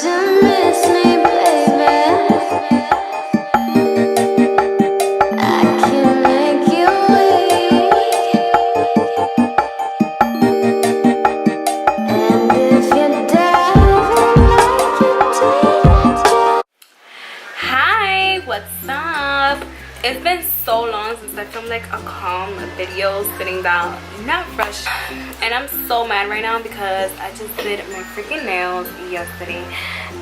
you miss me, baby? I can make you weak. And if you're down like you did. Hi, what's up? It's been so long since I filmed like a calm video sitting down, not rushed, and I'm so mad right now because I just did my freaking nails yesterday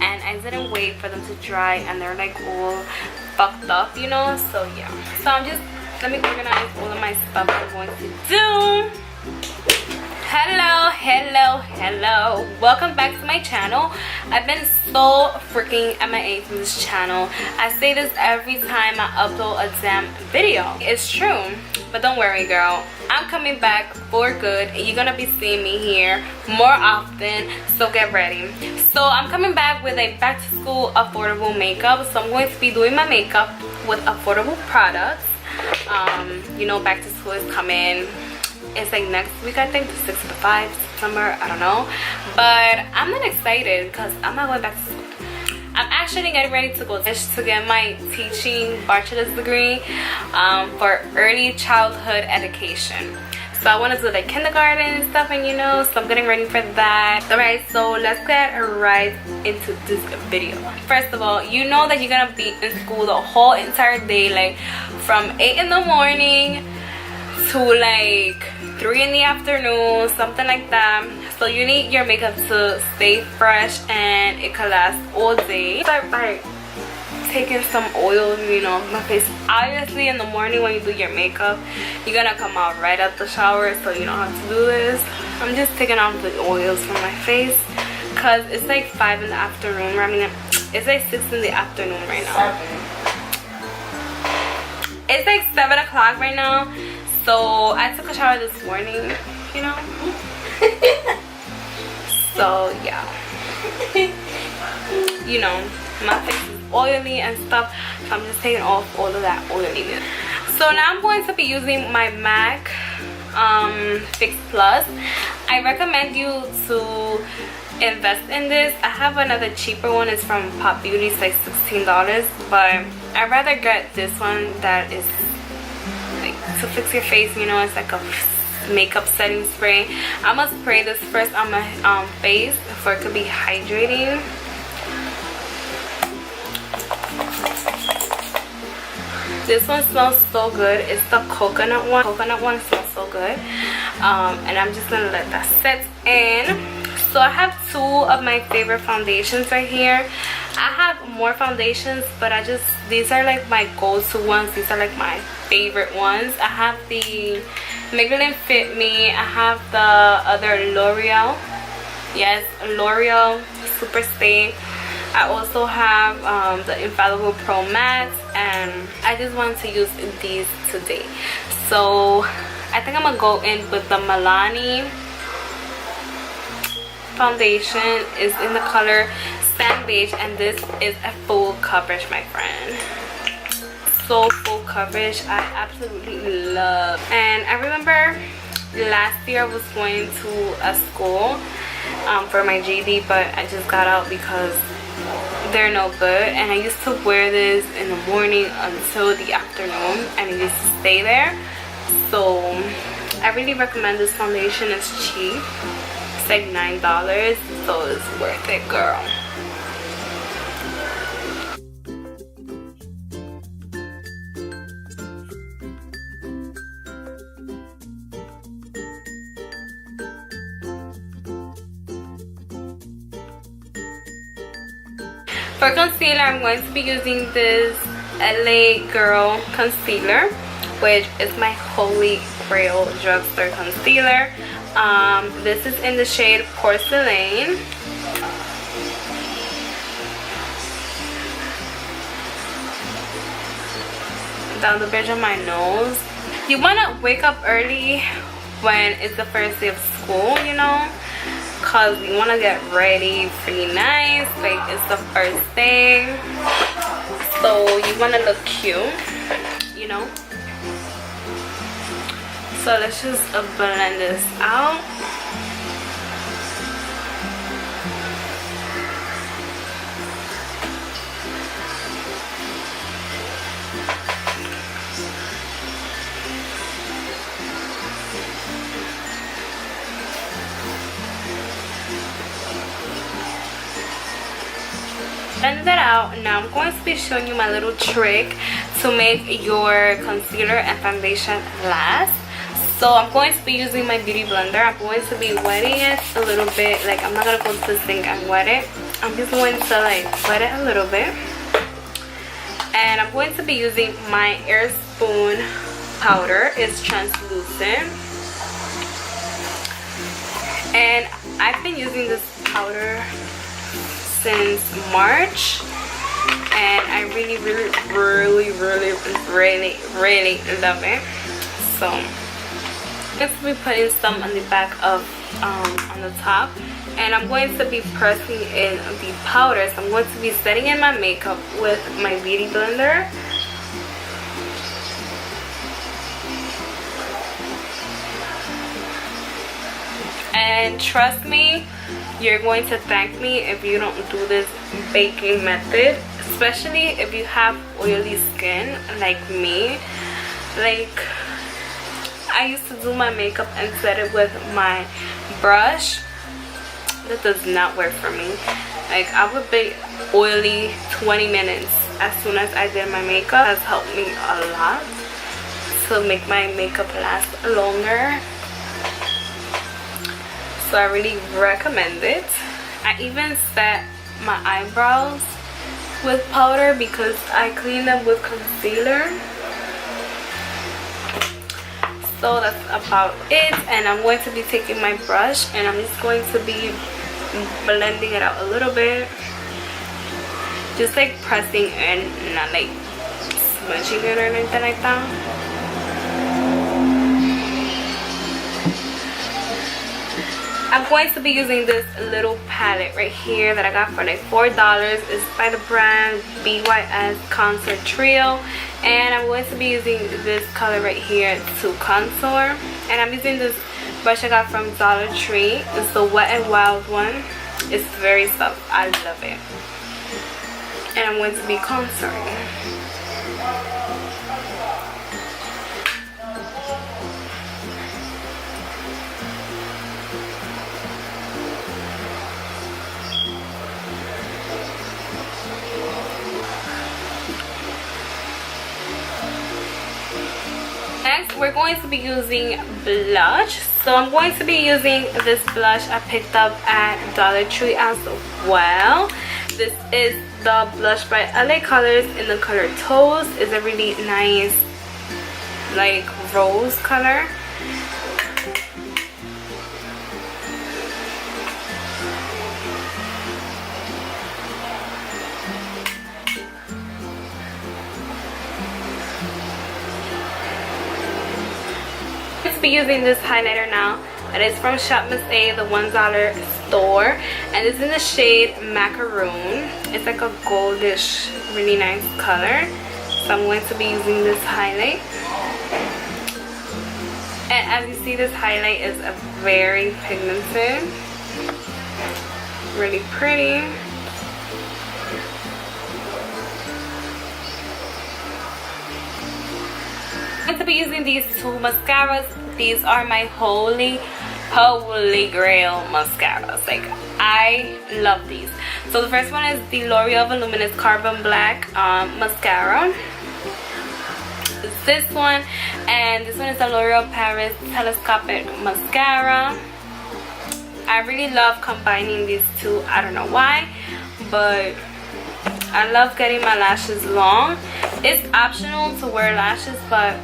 and I didn't wait for them to dry and they're like all fucked up, you know. So yeah, so let me organize all of my stuff I'm going to do. Hello, welcome back to my channel. I've been so freaking MIA from this channel. I say this every time I upload a damn video. It's true, but don't worry, girl, I'm coming back for good and you're gonna be seeing me here more often, so get ready. So I'm coming back with a back to school affordable makeup. So I'm going to be doing my makeup with affordable products. You know, back to school is coming. It's like next week, I think, the 6th to 5 September, I don't know, but I'm not excited because I'm not going back to school. I'm actually getting ready to go to get my teaching bachelor's degree for early childhood education. So I want to do like kindergarten and stuff, and you know, so I'm getting ready for that. Alright, so let's get right into this video. First of all, you know that you're gonna be in school the whole entire day, like from 8 in the morning to like 3 in the afternoon, something like that. So you need your makeup to stay fresh and it can last all day. Start by taking some oil, you know, my face. Obviously in the morning when you do your makeup, you're gonna come out right out the shower, so you don't have to do this. I'm just taking off the oils from my face because it's like 5 in the afternoon. I mean, it's like 6 in the afternoon right now. It's like 7 o'clock right now. So I took a shower this morning, you know. So yeah, you know, my face is oily and stuff, so I'm just taking off all of that oiliness. So now I'm going to be using my MAC Fix Plus. I recommend you to invest in this. I have another cheaper one. It's from Pop Beauty. It's like $16, but I'd rather get this one that is to fix your face, you know. It's like a makeup setting spray. I'm gonna spray this first on my face for it to be hydrating. This one smells so good. It's the coconut one. Coconut one smells so good. And I'm just gonna let that set in. So I have 2 of my favorite foundations right here. I have more foundations, but these are like my go-to ones. These are like my favorite ones. I have the Maybelline Fit Me. I have the other L'Oreal. Yes, L'Oreal Super Stay. I also have the Infallible Pro Matte, and I just want to use these today. So I think I'm gonna go in with the Milani foundation. Is in the color Sand Beige, and this is a full coverage, my friend. So full coverage, I absolutely love. And I remember last year I was going to a school for my GD, but I just got out because they're no good. And I used to wear this in the morning until the afternoon, and it used to stay there. So I really recommend this foundation. It's cheap. It's like $9, so it's worth it, girl. For concealer, I'm going to be using this LA Girl concealer, which is my holy grail drugstore concealer. This is in the shade Porcelain. Down the bridge of my nose. You want to wake up early when it's the first day of school, you know, because you want to get ready pretty nice, like it's the first day, so you want to look cute, you know. So let's just blend this out. blended that out. Now I'm going to be showing you my little trick to make your concealer and foundation last. So I'm going to be using my beauty blender. I'm going to be wetting it a little bit. Like, I'm not going to go to the sink and wet it. I'm just going to like wet it a little bit. And I'm going to be using my Air Spoon powder. It's translucent. And I've been using this powder since March. And I really love it. So I'm going to be putting some on the back of on the top, and I'm going to be pressing in the powder. So I'm going to be setting in my makeup with my beauty blender. And trust me, you're going to thank me if you don't do this baking method, especially if you have oily skin like me. Like, I used to do my makeup and set it with my brush. That does not work for me. Like, I would be oily 20 minutes as soon as I did my makeup. Has helped me a lot to make my makeup last longer. So I really recommend it. I even set my eyebrows with powder because I clean them with concealer. So that's about it, and I'm going to be taking my brush and I'm just going to be blending it out a little bit, just like pressing and not like smudging it or anything like that. I'm going to be using this little palette right here that I got for like $4. It's by the brand BYS Contour Trio, and I'm going to be using this color right here to contour. And I'm using this brush I got from Dollar Tree. It's the Wet n Wild one. It's very soft. I love it. And I'm going to be contouring. Next, we're going to be using blush. So I'm going to be using this blush I picked up at Dollar Tree as well. This is the blush by LA Colors in the color Toast. It's a really nice, like, rose color. Be using this highlighter now. It is from Shop Miss A, the $1 store, and it's in the shade Macaroon. It's like a goldish, really nice color. So I'm going to be using this highlight. And as you see, this highlight is a very pigmented, really pretty. I'm going to be using these two mascaras. These are my holy grail mascaras. Like, I love these. So the first one is the L'Oreal Voluminous Carbon Black mascara. It's this one, and this one is the L'Oreal Paris Telescopic Mascara. I really love combining these two. I don't know why, but I love getting my lashes long. It's optional to wear lashes, but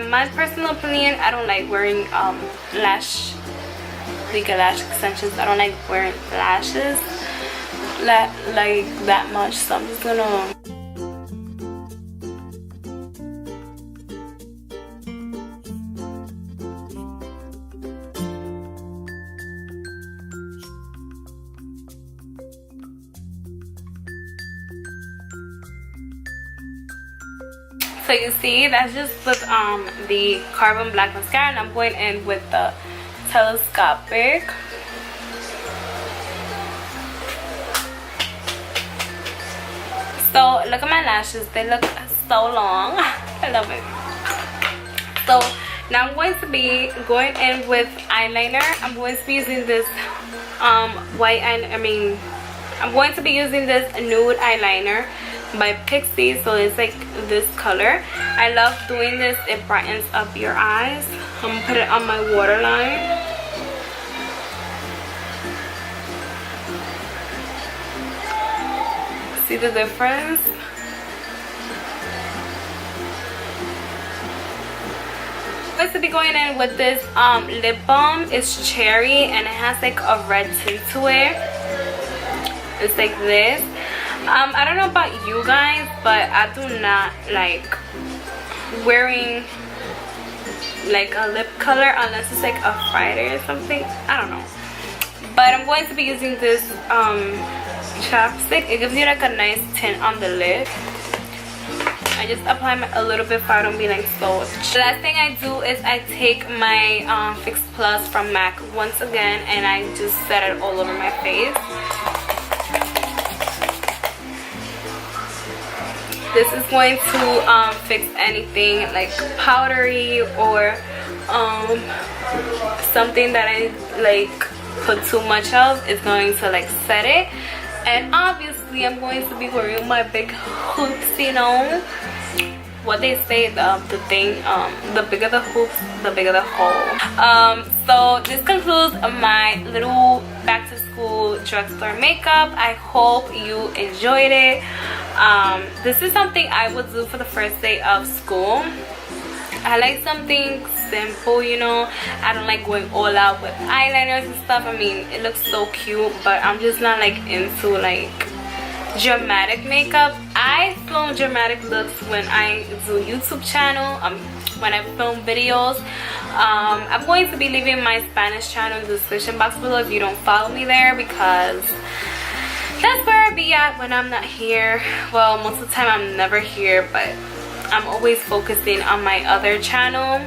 my personal opinion, I don't like wearing lash extensions. I don't like wearing lashes like that much, so I'm just gonna So you see, that's just with the Carbon Black mascara, and I'm going in with the Telescopic. So look at my lashes, they look so long. I love it. So now I'm going to be going in with eyeliner. I'm going to be using this I'm going to be using this nude eyeliner by Pixie, so it's like this color. I love doing this. It brightens up your eyes. I'm gonna put it on my waterline. See the difference? I'm going to be going in with this lip balm. It's cherry and it has like a red tint to it. It's like this. I don't know about you guys, but I do not like wearing like a lip color unless it's like a Friday or something. I don't know. But I'm going to be using this chapstick. It gives you like a nice tint on the lip. I just apply a little bit so I don't be like so. The last thing I do is I take my Fix Plus from MAC once again and I just set it all over my face. This is going to fix anything like powdery or something that I like put too much of. It's going to like set it. And obviously I'm going to be wearing my big hoops, you know. What they say, the bigger the hoops, the bigger the hole. So this concludes my little back to school drugstore makeup. I hope you enjoyed it. This is something I would do for the first day of school. I like something simple, you know. I don't like going all out with eyeliners and stuff. I mean, it looks so cute, but I'm just not like into like dramatic makeup. I film dramatic looks when I do YouTube channel, when I film videos. I'm going to be leaving my Spanish channel in the description box below if you don't follow me there, because that's where I be at when I'm not here. Well, most of the time I'm never here, but I'm always focusing on my other channel.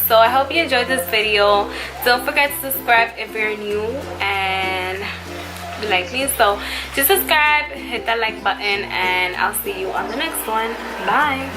So I hope you enjoyed this video. Don't forget to subscribe if you're new and you like me. So just subscribe, hit that like button, and I'll see you on the next one. Bye.